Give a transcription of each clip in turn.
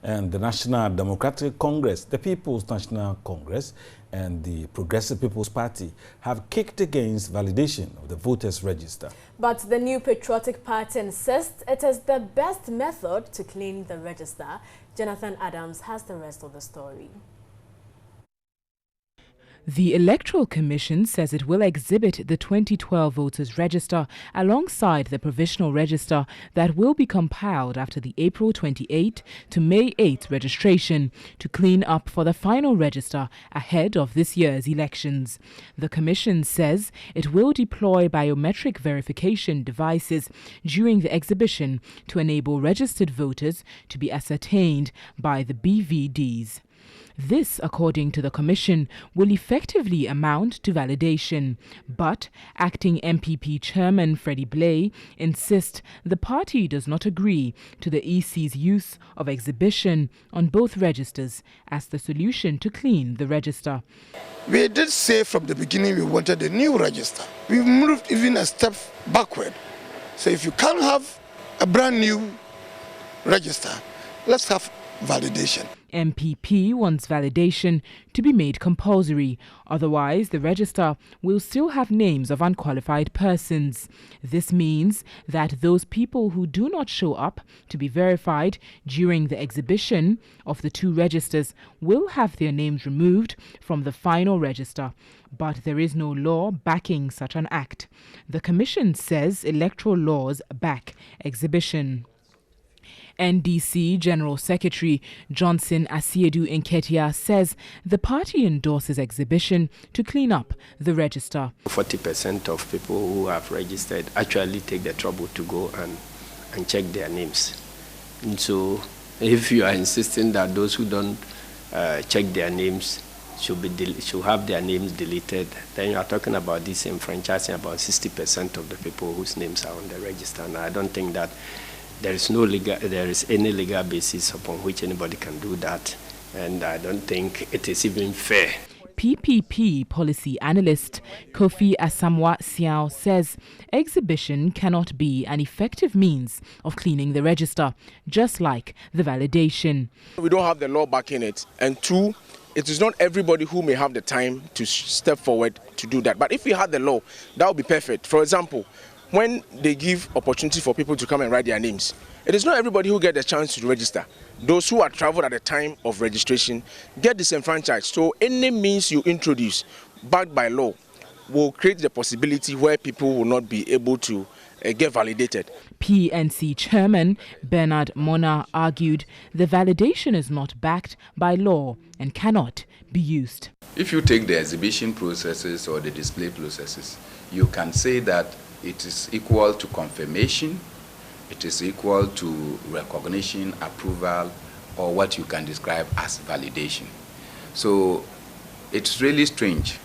And the National Democratic Congress, the People's National Congress, and the Progressive People's Party have kicked against validation of the voters' register. But the New Patriotic Party insists it is the best method to clean the register. Jonathan Adams has the rest of the story. The Electoral Commission says it will exhibit the 2012 voters' register alongside the provisional register that will be compiled after the April 28 to May 8 registration to clean up for the final register ahead of this year's elections. The Commission says it will deploy biometric verification devices during the exhibition to enable registered voters to be ascertained by the BVDs. This, according to the Commission, will effectively amount to validation. But acting MPP Chairman Freddie Blay insists the party does not agree to the EC's use of exhibition on both registers as the solution to clean the register. We did say from the beginning we wanted a new register. We moved even a step backward. So if you can't have a brand new register, let's have validation. MPP wants validation to be made compulsory. Otherwise, the register will still have names of unqualified persons. This means that those people who do not show up to be verified during the exhibition of the two registers will have their names removed from the final register. But there is no law backing such an act. The Commission says electoral laws back exhibition. NDC General Secretary Johnson Asiedu Nketia says the party endorses exhibition to clean up the register. 40% of people who have registered actually take the trouble to go and check their names. And so if you are insisting that those who don't check their names should have their names deleted, then you are talking about disenfranchising about 60% of the people whose names are on the register. And I don't think that there is any legal basis upon which anybody can do that, and I don't think it is even fair. PPP policy analyst Kofi Asamoah Siao says exhibition cannot be an effective means of cleaning the register, just like the validation. We don't have the law backing it, and two, it is not everybody who may have the time to step forward to do that. But if we had the law, that would be perfect. For example, when they give opportunity for people to come and write their names, it is not everybody who gets the chance to register. Those who are traveled at the time of registration get disenfranchised. So any means you introduce backed by law will create the possibility where people will not be able to get validated. PNC Chairman Bernard Mona argued the validation is not backed by law and cannot be used. If you take the exhibition processes or the display processes, you can say that it is equal to confirmation, it is equal to recognition, approval, or what you can describe as validation. So it's really strange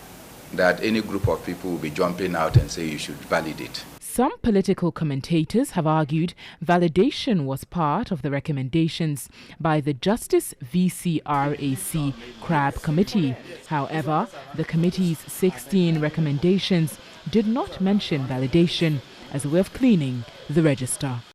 that any group of people will be jumping out and say you should validate. Some political commentators have argued validation was part of the recommendations by the Justice VCRAC CRAB Committee. However, the committee's 16 recommendations did not mention validation as a way of cleaning the register.